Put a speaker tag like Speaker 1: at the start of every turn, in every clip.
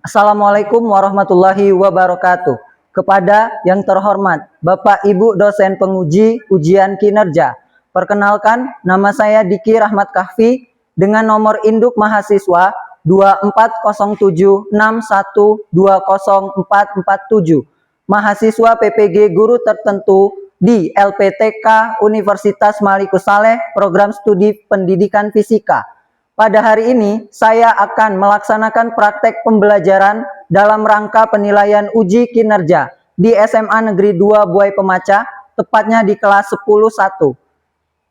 Speaker 1: Assalamualaikum warahmatullahi wabarakatuh. Kepada yang terhormat Bapak Ibu dosen penguji ujian kinerja. Perkenalkan, nama saya Diki Rahmat Kahfi dengan nomor induk mahasiswa 240761204447. Mahasiswa PPG Guru Tertentu di LPTK Universitas Malikus Saleh, Program Studi Pendidikan Fisika. Pada hari ini, saya akan melaksanakan praktek pembelajaran dalam rangka penilaian uji kinerja di SMA Negeri 2 Buai Pemaca, tepatnya di kelas 10-1,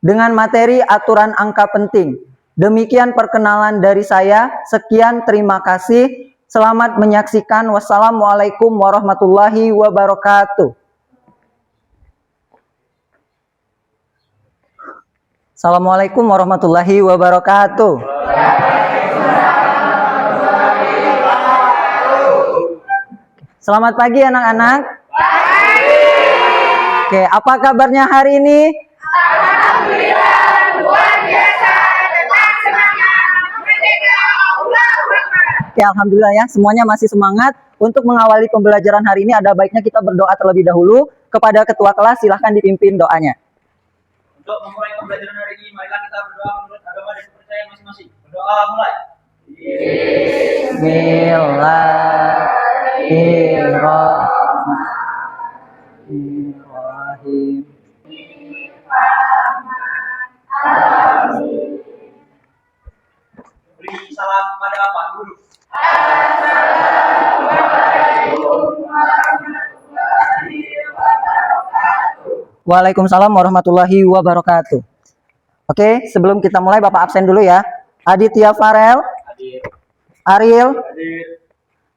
Speaker 1: dengan materi aturan angka penting. Demikian perkenalan dari saya. Sekian, terima kasih. Selamat menyaksikan. Wassalamualaikum warahmatullahi wabarakatuh. Assalamualaikum warahmatullahi wabarakatuh. Selamat pagi anak-anak. Oke, apa kabarnya hari ini?
Speaker 2: Alhamdulillah, luar biasa, tetap semangat, merdeka, Allahu Akbar.
Speaker 1: Oke, alhamdulillah ya, semuanya masih semangat. Untuk mengawali pembelajaran hari ini ada baiknya kita berdoa terlebih dahulu. Kepada ketua kelas, silahkan dipimpin doanya.
Speaker 3: Untuk memulai pembelajaran hari ini, marilah kita berdoa menurut agama dan kepercayaan masing-masing. Berdoa mulai.
Speaker 1: Bismillahirrahmanirrahim.
Speaker 3: Beri salam kepada Pak Guru.
Speaker 1: Waalaikumsalam warahmatullahi wabarakatuh. Oke, sebelum kita mulai Bapak absen dulu ya. Aditya Farel,
Speaker 3: Hadir.
Speaker 1: Ariel,
Speaker 3: Hadir.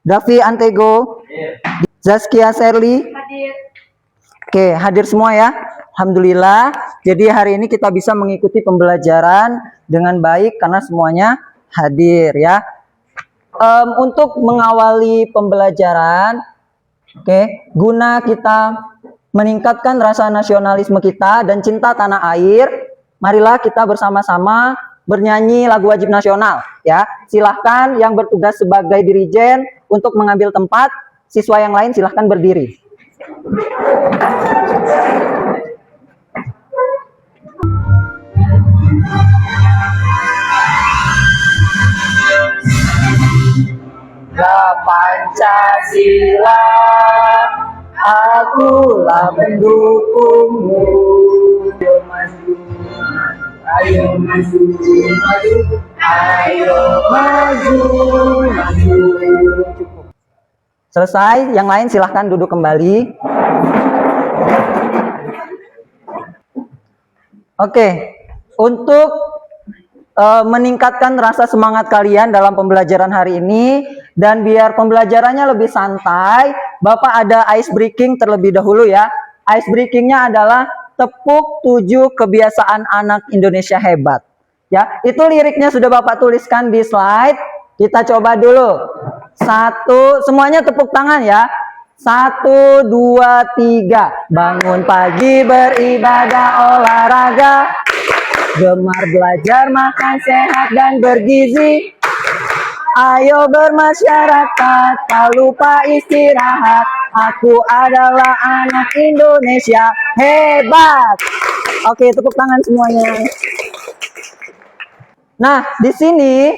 Speaker 1: Davi Antego,
Speaker 3: Hadir.
Speaker 1: Zaskia Serli.
Speaker 2: Hadir.
Speaker 1: Oke, hadir semua ya. Alhamdulillah. Jadi hari ini kita bisa mengikuti pembelajaran dengan baik karena semuanya hadir ya. Untuk mengawali pembelajaran, oke, guna kita meningkatkan rasa nasionalisme kita dan cinta tanah air, marilah kita bersama-sama bernyanyi lagu wajib nasional ya. Silahkan yang bertugas sebagai dirijen untuk mengambil tempat, siswa yang lain silahkan berdiri. Pancasila, akulah pendukungmu. Ayo maju, maju, ayo maju, maju. Selesai, yang lain silahkan duduk kembali. Oke, untuk meningkatkan rasa semangat kalian dalam pembelajaran hari ini dan biar pembelajarannya lebih santai, Bapak ada ice breaking terlebih dahulu ya. Ice breakingnya adalah tepuk 7 kebiasaan anak Indonesia hebat. Ya, itu liriknya sudah Bapak tuliskan di slide. Kita coba dulu. 1, semuanya tepuk tangan ya. 1, 2, 3. Bangun pagi beribadah olahraga. Gemar belajar, makan sehat dan bergizi. Ayo bermasyarakat, tak lupa istirahat. Aku adalah anak Indonesia hebat. Oke, tepuk tangan semuanya. Nah, di sini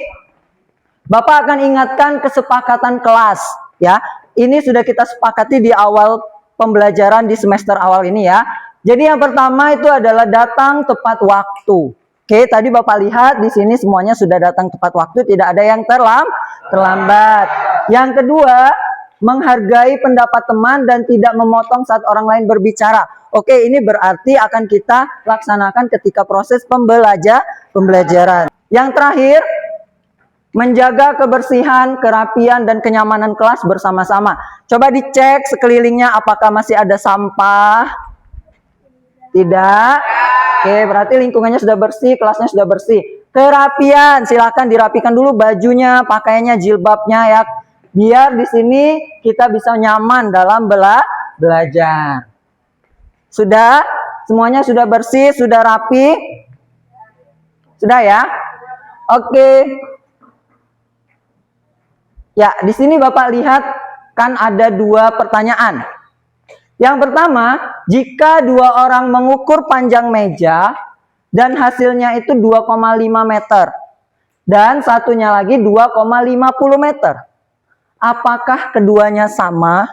Speaker 1: Bapak akan ingatkan kesepakatan kelas ya. Ini sudah kita sepakati di awal pembelajaran di semester awal ini ya. Jadi yang pertama itu adalah datang tepat waktu. Oke, tadi Bapak lihat di sini semuanya sudah datang tepat waktu, tidak ada yang terlambat. Yang kedua, menghargai pendapat teman dan tidak memotong saat orang lain berbicara. Oke, ini berarti akan kita laksanakan ketika proses pembelajaran. Yang terakhir, menjaga kebersihan, kerapian, dan kenyamanan kelas bersama-sama. Coba dicek sekelilingnya apakah masih ada sampah. Tidak. Oke, berarti lingkungannya sudah bersih, kelasnya sudah bersih. Kerapian, silakan dirapikan dulu bajunya, pakaiannya, jilbabnya ya. Biar di sini kita bisa nyaman dalam belajar. Sudah? Semuanya sudah bersih, sudah rapi? Sudah ya? Oke. Ya, di sini Bapak lihat kan ada dua pertanyaan. Yang pertama, jika dua orang mengukur panjang meja dan hasilnya itu 2,5 meter dan satunya lagi 2,50 meter. Apakah keduanya sama?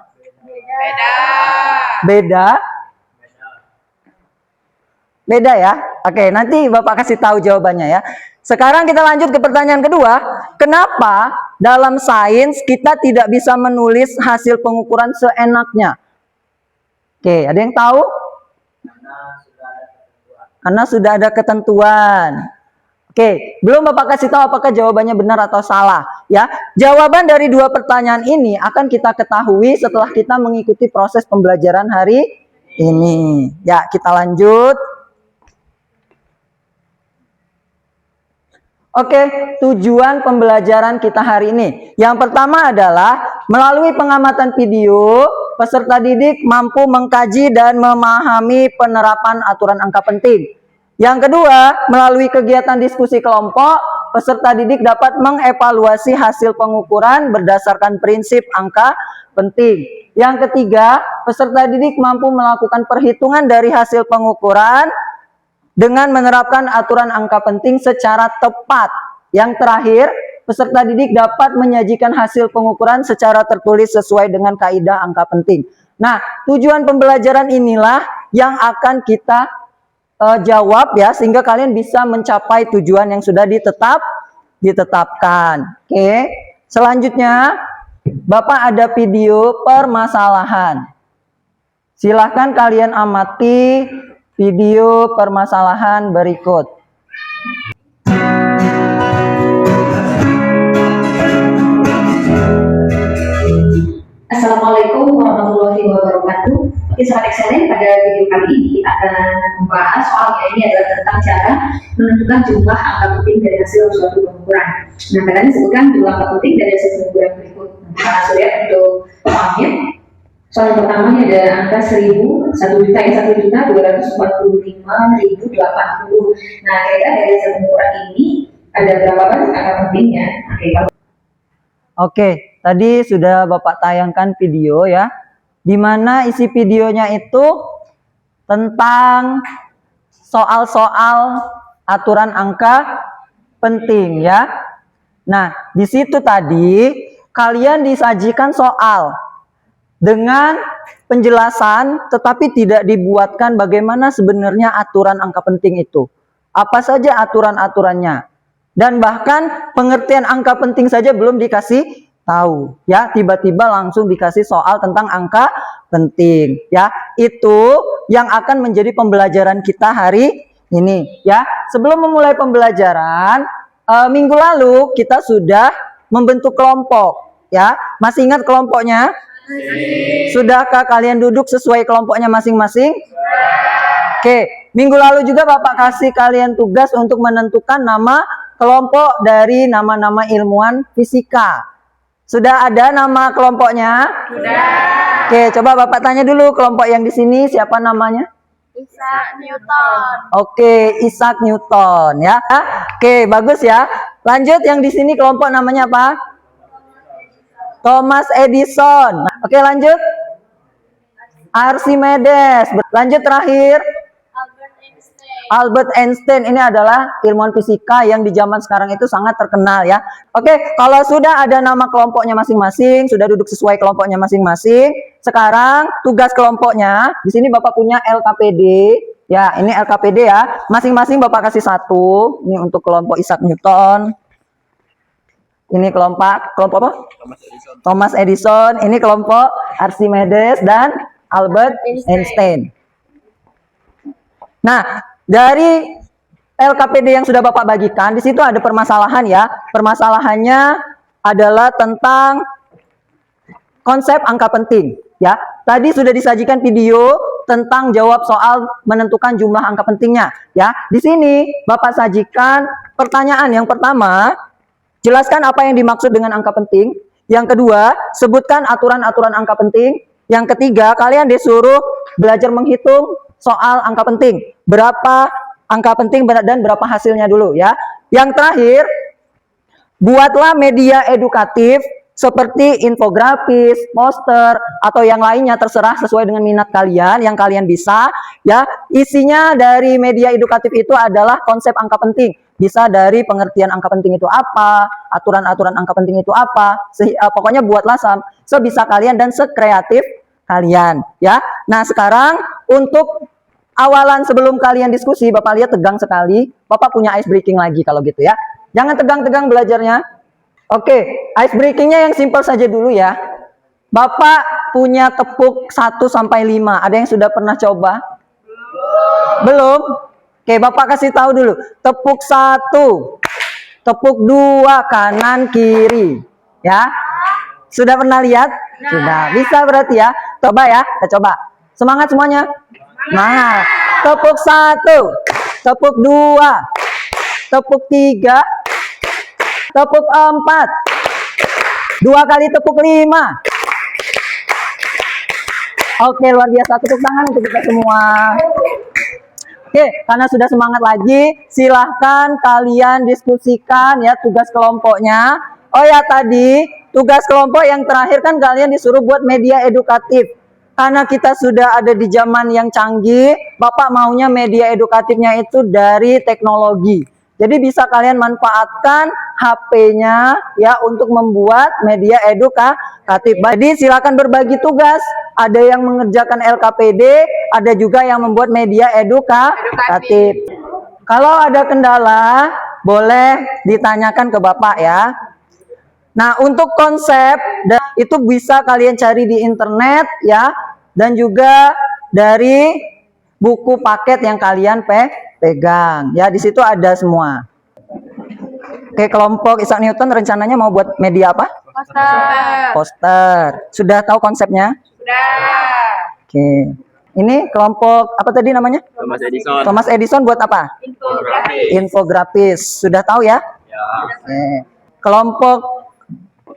Speaker 1: Beda? Beda ya? Oke, nanti Bapak kasih tahu jawabannya ya. Sekarang kita lanjut ke pertanyaan kedua. Kenapa dalam sains kita tidak bisa menulis hasil pengukuran seenaknya? Oke, ada yang tahu? Karena sudah ada ketentuan. Oke, belum Bapak kasih tahu apakah jawabannya benar atau salah. Ya, jawaban dari dua pertanyaan ini akan kita ketahui setelah kita mengikuti proses pembelajaran hari ini. Ya, kita lanjut. Oke, tujuan pembelajaran kita hari ini. Yang pertama adalah melalui pengamatan video, peserta didik mampu mengkaji dan memahami penerapan aturan angka penting. Yang kedua, melalui kegiatan diskusi kelompok, peserta didik dapat mengevaluasi hasil pengukuran berdasarkan prinsip angka penting. Yang ketiga, peserta didik mampu melakukan perhitungan dari hasil pengukuran dengan menerapkan aturan angka penting secara tepat. Yang terakhir, peserta didik dapat menyajikan hasil pengukuran secara tertulis sesuai dengan kaidah angka penting. Nah, tujuan pembelajaran inilah yang akan kita jawab ya, sehingga kalian bisa mencapai tujuan yang sudah ditetapkan. Oke, selanjutnya Bapak ada video permasalahan. Silahkan kalian amati video permasalahan berikut.
Speaker 4: Assalamualaikum warahmatullahi wabarakatuh. Oke, sobat excellent, pada video kali ini kita akan membahas soal ini adalah tentang cara menentukan jumlah angka penting dari hasil suatu pengukuran. Nah, tadi disebutkan jumlah angka penting dari hasil pengukuran berikut. Nah, sudah untuk soalnya. Soal yang pertama ini ada angka 1.245.800. Nah, kira-kira dari hasil pengukuran ini ada berapa banyak angka pentingnya?
Speaker 1: Oke, tadi sudah Bapak tayangkan video ya, di mana isi videonya itu tentang soal-soal aturan angka penting ya. Nah, di situ tadi kalian disajikan soal dengan penjelasan, tetapi tidak dibuatkan bagaimana sebenarnya aturan angka penting itu. Apa saja aturan-aturannya. Dan bahkan pengertian angka penting saja belum dikasih tahu ya, tiba-tiba langsung dikasih soal tentang angka penting ya. Itu yang akan menjadi pembelajaran kita hari ini ya. Sebelum memulai pembelajaran, minggu lalu kita sudah membentuk kelompok ya. Masih ingat kelompoknya? Sudahkah kalian duduk sesuai kelompoknya masing-masing? Oke, minggu lalu juga Bapak kasih kalian tugas untuk menentukan nama kelompok dari nama-nama ilmuwan fisika. Sudah ada nama kelompoknya? Sudah. Oke, coba Bapak tanya dulu kelompok yang di sini siapa namanya?
Speaker 2: Isaac Newton.
Speaker 1: Oke, Isaac Newton ya. Oke, bagus ya. Lanjut, yang di sini kelompok namanya apa? Thomas Edison. Oke, lanjut. Archimedes. Lanjut terakhir. Albert Einstein. Ini adalah ilmuwan fisika yang di zaman sekarang itu sangat terkenal ya. Oke, kalau sudah ada nama kelompoknya masing-masing, sudah duduk sesuai kelompoknya masing-masing. Sekarang tugas kelompoknya, di sini Bapak punya LKPD. Ya, ini LKPD ya. Masing-masing Bapak kasih satu. Ini untuk kelompok Isaac Newton. Ini kelompok apa? Thomas Edison. Ini kelompok Archimedes dan Albert Einstein. Nah, dari LKPD yang sudah Bapak bagikan, di situ ada permasalahan ya. Permasalahannya adalah tentang konsep angka penting ya. Tadi sudah disajikan video tentang jawab soal menentukan jumlah angka pentingnya ya. Di sini Bapak sajikan pertanyaan yang pertama, jelaskan apa yang dimaksud dengan angka penting. Yang kedua, sebutkan aturan-aturan angka penting. Yang ketiga, kalian disuruh belajar menghitung soal angka penting. Berapa angka penting dan berapa hasilnya dulu ya. Yang terakhir, buatlah media edukatif seperti infografis, poster, atau yang lainnya, terserah sesuai dengan minat kalian yang kalian bisa ya. Isinya dari media edukatif itu adalah konsep angka penting. Bisa dari pengertian angka penting itu apa, aturan-aturan angka penting itu apa. Pokoknya buatlah sebisa kalian dan sekreatif kalian ya. Nah, sekarang untuk awalan sebelum kalian diskusi, Bapak lihat tegang sekali. Bapak punya ice breaking lagi kalau gitu ya. Jangan tegang-tegang belajarnya. Oke, ice breakingnya yang simpel saja dulu ya. Bapak punya tepuk 1 sampai 5. Ada yang sudah pernah coba? Belum? Oke, Bapak kasih tahu dulu. Tepuk 1, tepuk 2 kanan kiri. Ya. Sudah pernah lihat? Sudah. Bisa berarti ya. Coba ya, kita coba. Semangat semuanya. Semangat. Tepuk 1, tepuk 2, tepuk 3, tepuk 4, 2 kali tepuk 5. Oke, luar biasa. Tepuk tangan untuk kita semua. Oke, karena sudah semangat lagi, silahkan kalian diskusikan ya tugas kelompoknya. Oh ya, tadi tugas kelompok yang terakhir kan kalian disuruh buat media edukatif. Karena kita sudah ada di zaman yang canggih, Bapak maunya media edukatifnya itu dari teknologi. Jadi bisa kalian manfaatkan HP-nya ya untuk membuat media edukatif. Jadi silakan berbagi tugas. Ada yang mengerjakan LKPD, ada juga yang membuat media edukatif. Kalau ada kendala, boleh ditanyakan ke Bapak ya. Nah, untuk konsep itu bisa kalian cari di internet ya, dan juga dari buku paket yang kalian pegang. Ya, di situ ada semua. Oke, kelompok Isaac Newton rencananya mau buat media apa?
Speaker 2: Poster.
Speaker 1: Poster. Sudah tahu konsepnya?
Speaker 2: Sudah.
Speaker 1: Oke. Ini kelompok apa tadi namanya?
Speaker 3: Thomas Edison.
Speaker 1: Thomas Edison buat apa?
Speaker 2: Infografis.
Speaker 1: Infografis. Sudah tahu ya?
Speaker 3: Ya.
Speaker 1: Oke. Kelompok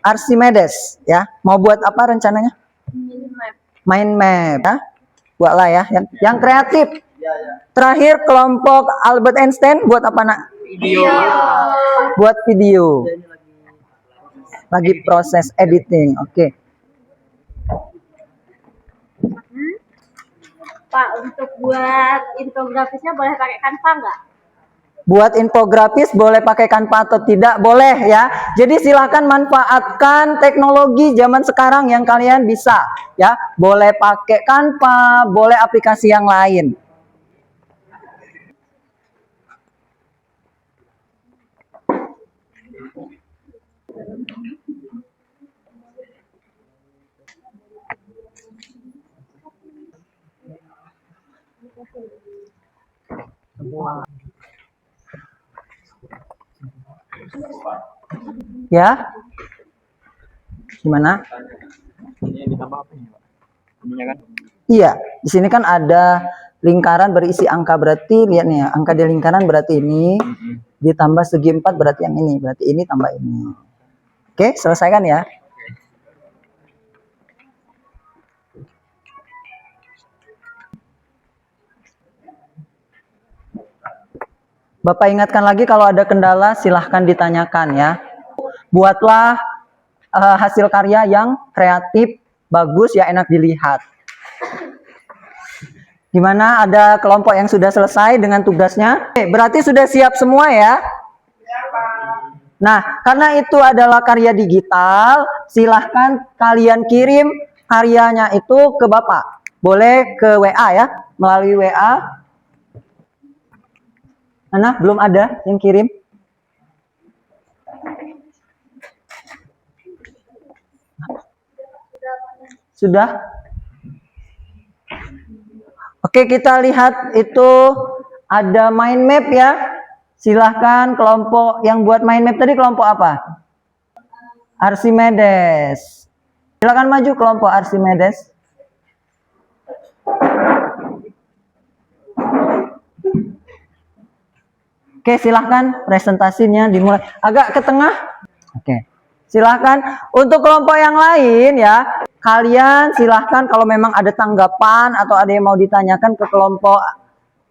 Speaker 1: Archimedes ya. Mau buat apa rencananya?
Speaker 2: Minimap.
Speaker 1: Mind map ya. Buatlah ya yang kreatif. Terakhir kelompok Albert Einstein buat apa nak?
Speaker 3: Video.
Speaker 1: Buat video. Lagi proses editing. Oke.
Speaker 2: Pak, untuk buat infografisnya boleh pakai Canva nggak?
Speaker 1: Buat infografis boleh pakai Canva atau tidak? Boleh ya. Jadi silahkan manfaatkan teknologi zaman sekarang yang kalian bisa ya. Boleh pakai Canva, boleh aplikasi yang lain. Ya. Gimana?
Speaker 3: Ini ditambah apa ini, Pak? Ininya kan?
Speaker 1: Iya, di sini kan ada lingkaran berisi angka, berarti lihat nih ya, angka di lingkaran berarti ini ditambah segi 4 berarti yang ini, berarti ini tambah ini. Oke, selesaikan ya. Bapak ingatkan lagi kalau ada kendala silahkan ditanyakan ya. Buatlah hasil karya yang kreatif, bagus ya, enak dilihat. Gimana, ada kelompok yang sudah selesai dengan tugasnya? Oke, berarti sudah siap semua ya? Nah, karena itu adalah karya digital, silahkan kalian kirim karyanya itu ke Bapak. Boleh ke WA ya, melalui WA. Mana? Belum ada yang kirim? Sudah? Oke, kita lihat itu ada mind map ya. Silahkan kelompok yang buat mind map tadi kelompok apa? Archimedes. Silahkan maju kelompok Archimedes. Oke, silahkan presentasinya dimulai. Agak ke tengah. Oke, silahkan. Untuk kelompok yang lain ya, kalian silahkan kalau memang ada tanggapan atau ada yang mau ditanyakan ke kelompok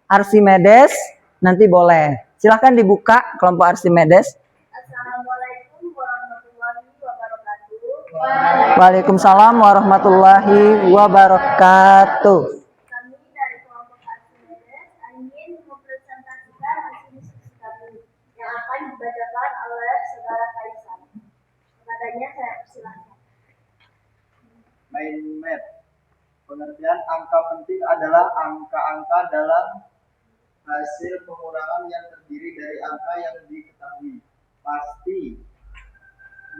Speaker 1: Archimedes, nanti boleh. Silahkan dibuka kelompok Archimedes.
Speaker 2: Assalamualaikum warahmatullahi wabarakatuh.
Speaker 1: Waalaikumsalam warahmatullahi wabarakatuh.
Speaker 2: Kami dari kelompok Archimedes ingin mempresentasikan hasil diskusi kami yang akan dibacakan oleh saudara Kaisar. Kepadanya saya persilahkan.
Speaker 5: Mind map. Pengertian angka penting adalah angka-angka dalam hasil pengurangan yang terdiri dari angka yang diketahui pasti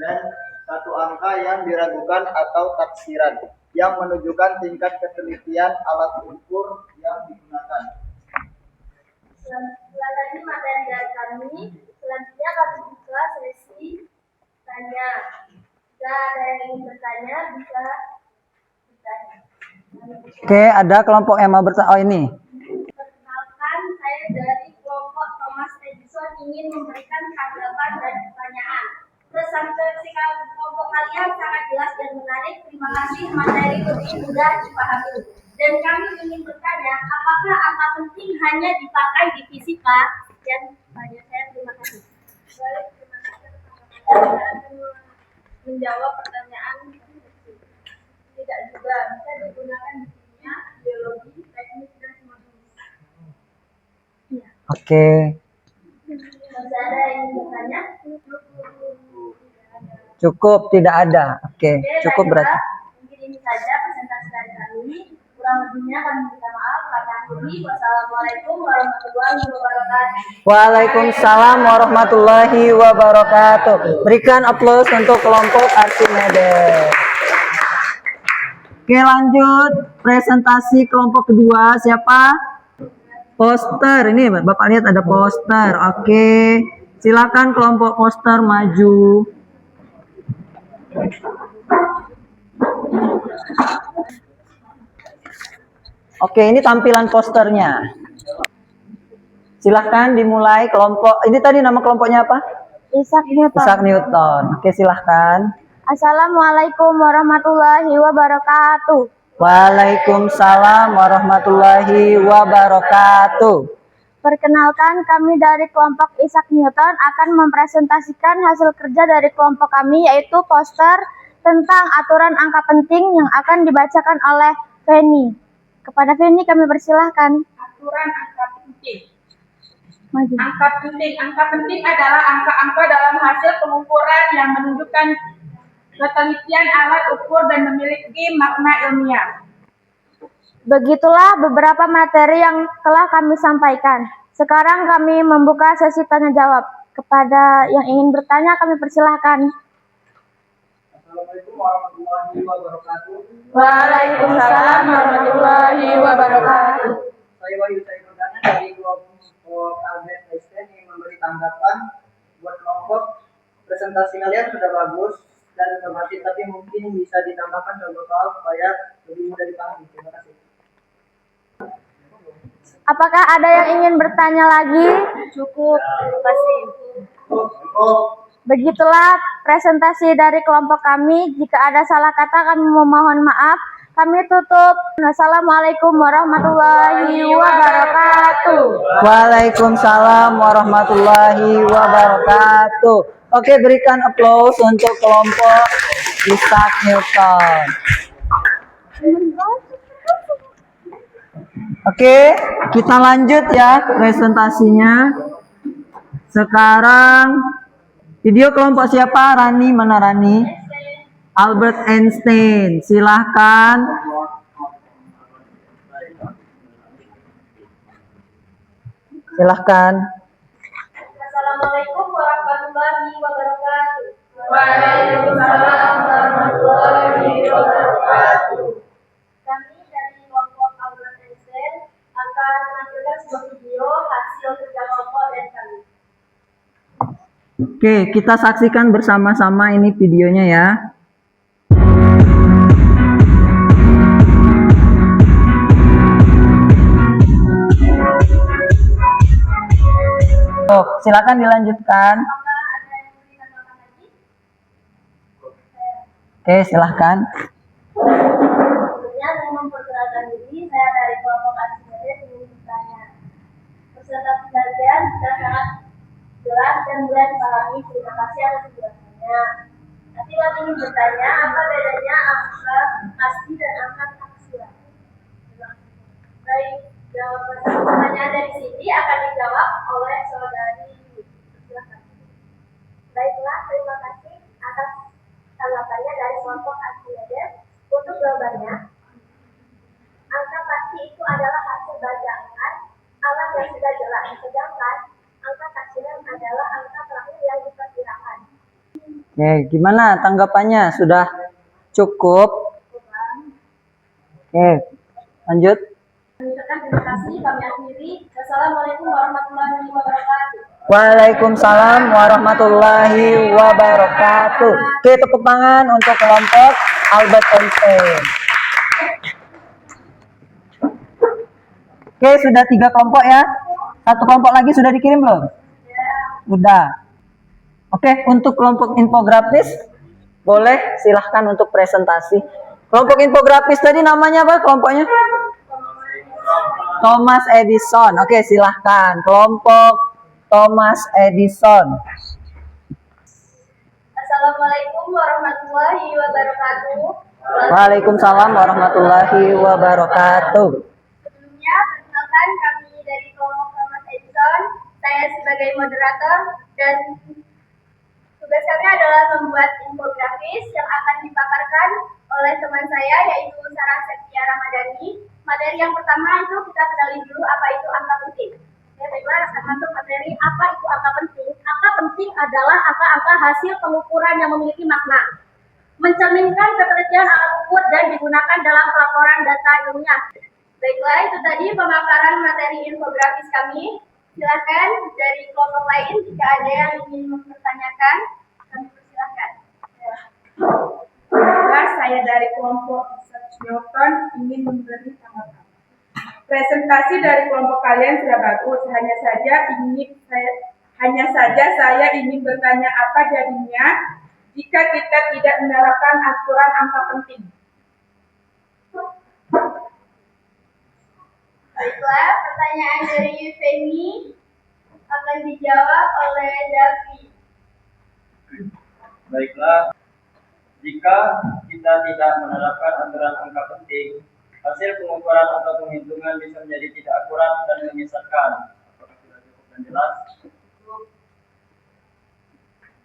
Speaker 5: dan satu angka yang diragukan atau tafsiran yang menunjukkan tingkat ketelitian alat ukur yang digunakan.
Speaker 2: Setelah tadi materi dari kami, selanjutnya kami buka sesi tanya. Jika ada yang ingin bertanya, bisa bertanya.
Speaker 1: Oke, ada kelompok yang mau bertanya. Oh, ini.
Speaker 2: Perkenalkan, saya dari kelompok Thomas Edison ingin memberikan tanggapan dan pertanyaan. Presentasi kelompok kalian sangat jelas dan menarik. Terima kasih, materi lebih mudah dipahami. Dan kami ingin bertanya, apakah angka penting hanya dipakai di fisika? Dan tanya saya, terima kasih. Baik, terima kasih. Saya akan menjawab pertanyaan tersebut. Tidak juga bisa digunakan di kimia, biologi, teknik, dan semacamnya.
Speaker 1: Oke.
Speaker 2: Masih ada yang ingin bertanya?
Speaker 1: Cukup, tidak ada. Oke, cukup
Speaker 2: baiklah.
Speaker 1: berarti.
Speaker 2: Mungkin ini saja presentasi dari kami. Kurang lebihnya kami minta maaf. Kami akhiri. Wassalamualaikum warahmatullahi wabarakatuh.
Speaker 1: Waalaikumsalam warahmatullahi wabarakatuh. Berikan aplaus untuk kelompok Archimedes. Oke, lanjut presentasi kelompok kedua. Siapa? Poster. Ini Bapak lihat ada poster. Oke, silakan kelompok poster maju. Oke, ini tampilan posternya. Silahkan dimulai kelompok. Ini tadi nama kelompoknya apa?
Speaker 2: Isaac Newton.
Speaker 1: Isaac Newton. Oke, silahkan.
Speaker 2: Assalamualaikum warahmatullahi wabarakatuh.
Speaker 1: Waalaikumsalam warahmatullahi wabarakatuh.
Speaker 2: Perkenalkan, kami dari kelompok Isaac Newton akan mempresentasikan hasil kerja dari kelompok kami, yaitu poster tentang aturan angka penting yang akan dibacakan oleh Feni. Kepada Feni kami persilahkan.
Speaker 6: Aturan angka penting.
Speaker 2: Maju.
Speaker 6: Angka penting adalah angka-angka dalam hasil pengukuran yang menunjukkan ketelitian alat ukur dan memiliki makna ilmiah.
Speaker 2: Begitulah beberapa materi yang telah kami sampaikan. Sekarang kami membuka sesi tanya jawab. Kepada yang ingin bertanya kami persilahkan.
Speaker 5: Assalamualaikum warahmatullahi wabarakatuh.
Speaker 6: Waalaikumsalam warahmatullahi wabarakatuh.
Speaker 5: Saya Wahyu Saifudana dari kelompok Albert Einstein ingin memberi tanggapan buat kelompok. Presentasi kalian sudah bagus dan informatif, tapi mungkin bisa ditambahkan contoh soal supaya lebih mudah dipahami. Terima kasih.
Speaker 2: Apakah ada yang ingin bertanya lagi? Cukup. Terima kasih. Begitulah presentasi dari kelompok kami. Jika ada salah kata kami memohon maaf. Kami tutup. Wassalamualaikum warahmatullahi wabarakatuh.
Speaker 1: Waalaikumsalam warahmatullahi wabarakatuh. Oke, berikan aplaus untuk kelompok Isaac Newton. Oke, kita lanjut ya presentasinya. Sekarang video kelompok siapa? Rani, mana Rani? Albert Einstein. Silahkan. Silahkan.
Speaker 2: Assalamualaikum warahmatullahi wabarakatuh.
Speaker 6: Waalaikumsalam warahmatullahi wabarakatuh.
Speaker 2: Kami dari kelompok Albert Einstein akan menampilkan sebuah video hasil kerja kelompok dari kami.
Speaker 1: Oke, kita saksikan bersama-sama ini videonya ya. Oh, silakan dilanjutkan.
Speaker 2: Apakah ada yang ingin ditambahkan lagi?
Speaker 1: Oke, silahkan.
Speaker 2: Sebelumnya saya memperkenalkan diri, saya dari kelompok Archimedes ingin bertanya. Presentasi kalian sudah sangat jelas dan mudah dipahami. Terima kasih atas penjelasannya. Tapi kami ingin bertanya, apa bedanya angka pasti dan angka taksiran? Baik, jawaban pertanyaan dari sini akan dijawab oleh saudari. Silakan. Baiklah, terima kasih atas tanggapannya dari kelompok Asiades. Untuk jawabannya, angka pasti itu adalah hasil bacaan alat yang sudah jelas, sedangkan angka taksiran adalah angka terakhir yang diperkirakan.
Speaker 1: Oke, gimana tanggapannya? Sudah cukup? Oke, lanjut.
Speaker 2: Terima kasih, kami akhiri. Wassalamualaikum warahmatullahi wabarakatuh.
Speaker 1: Waalaikumsalam warahmatullahi wabarakatuh. Oke, tepuk tangan untuk kelompok Albert Einstein. Oke, sudah 3 kelompok ya. 1 kelompok lagi sudah dikirim belum? Sudah. Oke, untuk kelompok infografis, boleh silahkan untuk presentasi. Kelompok infografis tadi namanya apa kelompoknya? Thomas Edison. Oke, silahkan. Kelompok Thomas Edison.
Speaker 2: Assalamualaikum warahmatullahi wabarakatuh.
Speaker 1: Waalaikumsalam warahmatullahi wabarakatuh.
Speaker 2: Sebelumnya, perkenalkan kami dari kelompok Thomas Edison. Saya sebagai moderator dan tugas kami adalah membuat infografis yang akan dipaparkan oleh teman saya yaitu Sarah Septia Ramadhani. Materi yang pertama itu kita kenali dulu apa itu angka penting. Ya, baiklah, kita masuk materi apa itu angka penting. Angka penting adalah angka-angka hasil pengukuran yang memiliki makna, mencerminkan ketelitian alat ukur dan digunakan dalam pelaporan data ilmiah. Baiklah, itu tadi pemaparan materi infografis kami. Silakan dari kelompok lain jika ada yang ingin mempertanyakan, kami persilakan.
Speaker 6: Saya dari kelompok Research Newton ingin memberi tanggapan. Presentasi dari kelompok kalian sudah bagus, hanya saja saya ingin bertanya apa jadinya jika kita tidak menerapkan aturan angka penting.
Speaker 2: Baiklah, pertanyaan dari Yuveni akan dijawab oleh Davi.
Speaker 3: Baiklah, jika kita tidak menerapkan aturan angka penting, hasil pengukuran atau penghitungan bisa menjadi tidak akurat dan menyesatkan. Apakah sudah cukup dan jelas?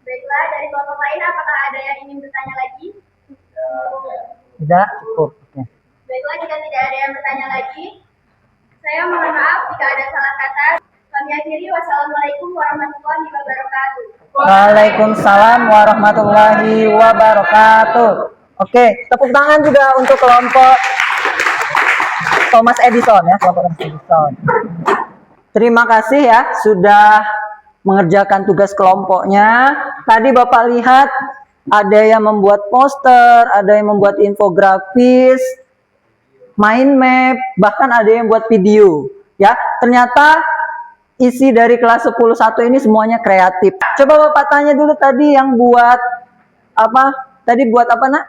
Speaker 2: Baiklah, dari kelompok lain apakah ada yang ingin bertanya lagi?
Speaker 1: Tidak cukup. Oke.
Speaker 2: Baiklah, jika tidak ada yang bertanya lagi, saya mohon maaf jika ada salah kata. Kami akhiri. Wassalamualaikum warahmatullahi wabarakatuh.
Speaker 1: Waalaikumsalam warahmatullahi wabarakatuh. Oke, tepuk tangan juga untuk kelompok Thomas Edison ya, kelompok Thomas Edison. Terima kasih ya sudah mengerjakan tugas kelompoknya. Tadi Bapak lihat ada yang membuat poster, ada yang membuat infografis, mind map, bahkan ada yang buat video. Ya, ternyata isi dari kelas 10.1 ini semuanya kreatif. Coba Bapak tanya dulu tadi yang buat apa? Tadi buat apa, Nak?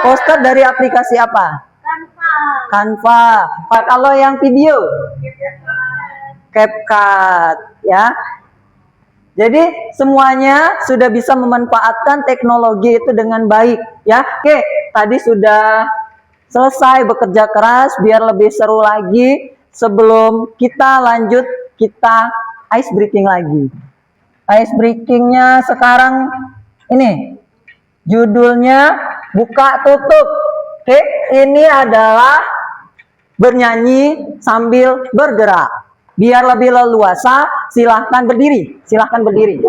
Speaker 1: Poster dari aplikasi apa? Canva. Pak, kalau yang video? CapCut, ya. Jadi semuanya sudah bisa memanfaatkan teknologi itu dengan baik, ya. Oke, tadi sudah selesai bekerja keras biar lebih seru lagi. Sebelum kita lanjut, kita ice breaking lagi. Ice breakingnya sekarang ini judulnya buka tutup. Oke, ini adalah bernyanyi sambil bergerak. Biar lebih leluasa, silahkan berdiri. Silahkan berdiri.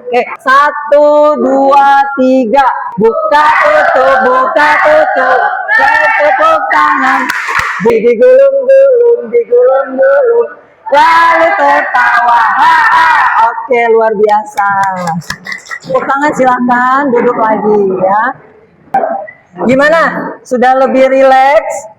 Speaker 1: Oke, 1, 2, 3. Buka tutup, buka tutup. Tepuk tangan. Digulung-gulung. Lalu tertawa. Oke, luar biasa. Tepuk tangan silahkan, duduk lagi ya. Gimana? Sudah lebih rileks?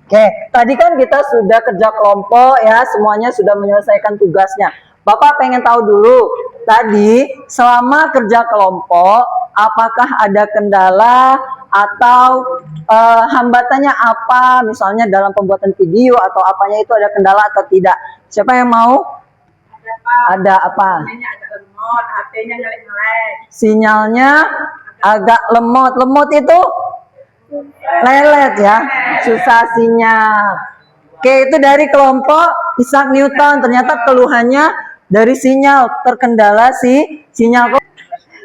Speaker 1: Oke, tadi kan kita sudah kerja kelompok ya, semuanya sudah menyelesaikan tugasnya. Bapak pengen tahu dulu, tadi selama kerja kelompok, apakah ada kendala atau hambatannya apa, misalnya dalam pembuatan video atau apanya itu ada kendala atau tidak? Siapa yang mau? Ada apa?
Speaker 6: Sinyalnya agak lemot, HP-nya ngelek-ngelek.
Speaker 1: Sinyalnya agak lemot. Lemot itu lelet ya, susah sinyal. Oke, itu dari kelompok Isaac Newton. Ternyata keluhannya dari sinyal, terkendala sinyal.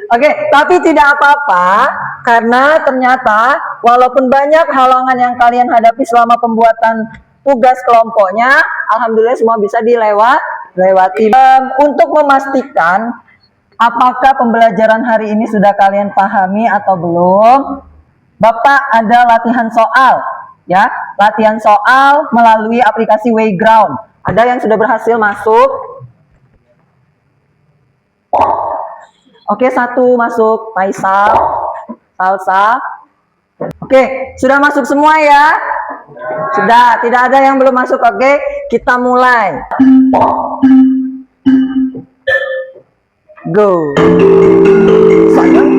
Speaker 1: Oke, tapi tidak apa-apa karena ternyata walaupun banyak halangan yang kalian hadapi selama pembuatan tugas kelompoknya, alhamdulillah semua bisa dilewati. Untuk memastikan apakah pembelajaran hari ini sudah kalian pahami atau belum, Bapak ada latihan soal, ya, latihan soal melalui aplikasi Wayground. Ada yang sudah berhasil masuk? Oke, satu masuk, Faisal, Salsa. Oke, sudah masuk semua ya? Sudah, tidak ada yang belum masuk. Oke, kita mulai. Go. Sayang.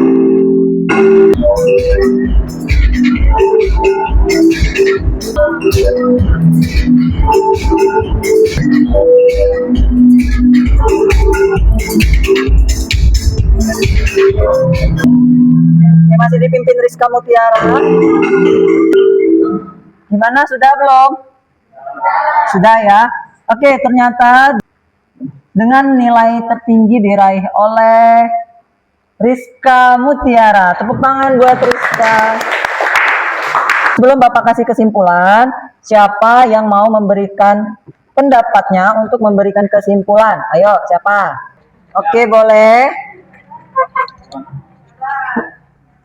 Speaker 1: Ini masih dipimpin Rizka Mutiara. Gimana, sudah belum? Sudah ya. Oke, ternyata dengan nilai tertinggi diraih oleh Rizka Mutiara. Tepuk tangan buat Rizka. Sebelum Bapak kasih kesimpulan, siapa yang mau memberikan pendapatnya untuk memberikan kesimpulan? Ayo, siapa? Oke, boleh.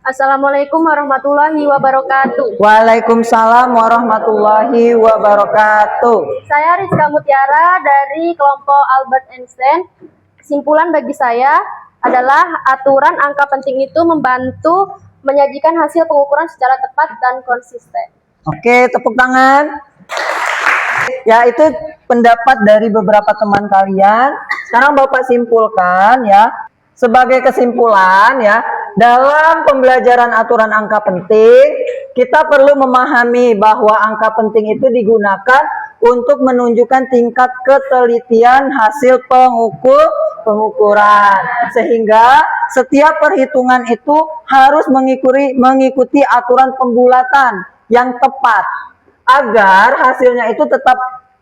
Speaker 2: Assalamualaikum warahmatullahi wabarakatuh.
Speaker 1: Waalaikumsalam warahmatullahi wabarakatuh.
Speaker 2: Saya Rizka Mutiara dari kelompok Albert Einstein. Kesimpulan bagi saya adalah aturan angka penting itu membantu menyajikan hasil pengukuran secara tepat dan konsisten.
Speaker 1: Oke, tepuk tangan. Ya, itu pendapat dari beberapa teman kalian. Sekarang Bapak simpulkan ya. Sebagai kesimpulan ya, dalam pembelajaran aturan angka penting, kita perlu memahami bahwa angka penting itu digunakan untuk menunjukkan tingkat ketelitian hasil pengukuran. Sehingga setiap perhitungan itu harus mengikuti aturan pembulatan yang tepat agar hasilnya itu tetap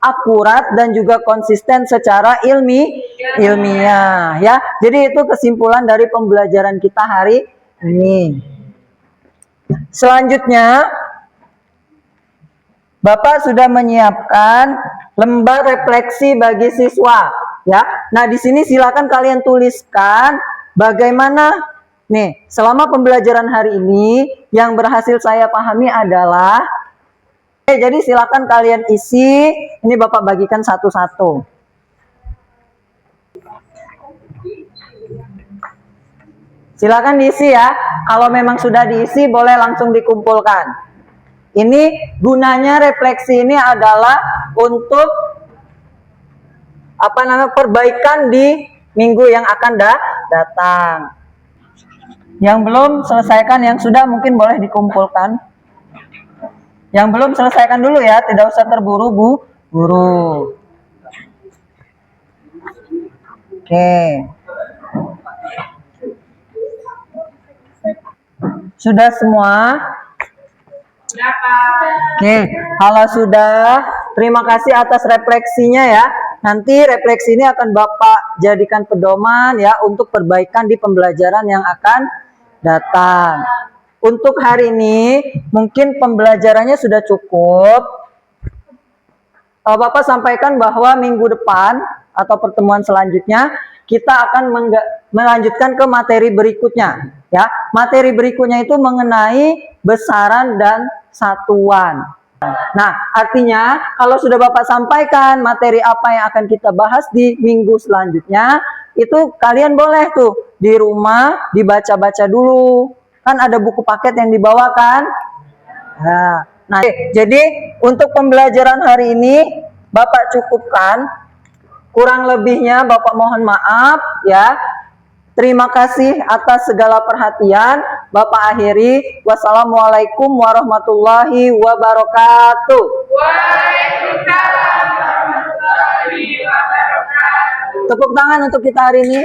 Speaker 1: akurat dan juga konsisten secara ilmiah ya. Jadi itu kesimpulan dari pembelajaran kita hari ini. Selanjutnya Bapak sudah menyiapkan lembar refleksi bagi siswa ya. Nah, di sini silakan kalian tuliskan bagaimana nih selama pembelajaran hari ini yang berhasil saya pahami adalah jadi silakan kalian isi. Ini Bapak bagikan satu-satu. Silakan diisi ya. Kalau memang sudah diisi boleh langsung dikumpulkan. Ini gunanya refleksi ini adalah untuk perbaikan di minggu yang akan datang. Yang belum selesaikan, yang sudah mungkin boleh dikumpulkan. Yang belum selesaikan dulu ya, tidak usah terburu-buru. Oke. Sudah semua?
Speaker 6: Sudah, Pak.
Speaker 1: Oke, kalau sudah, terima kasih atas refleksinya ya. Nanti refleksi ini akan Bapak jadikan pedoman ya untuk perbaikan di pembelajaran yang akan datang. Untuk hari ini mungkin pembelajarannya sudah cukup. Bapak sampaikan bahwa minggu depan atau pertemuan selanjutnya kita akan melanjutkan ke materi berikutnya ya. Materi berikutnya itu mengenai besaran dan satuan. Nah, artinya kalau sudah Bapak sampaikan materi apa yang akan kita bahas di minggu selanjutnya, itu kalian boleh tuh di rumah dibaca-baca dulu. Kan ada buku paket yang dibawakan. Nah, jadi untuk pembelajaran hari ini Bapak cukupkan. Kurang lebihnya Bapak mohon maaf ya. Terima kasih atas segala perhatian. Bapak akhiri. Wassalamualaikum warahmatullahi wabarakatuh.
Speaker 6: Waalaikumsalam warahmatullahi wabarakatuh.
Speaker 1: Tepuk tangan untuk kita hari ini.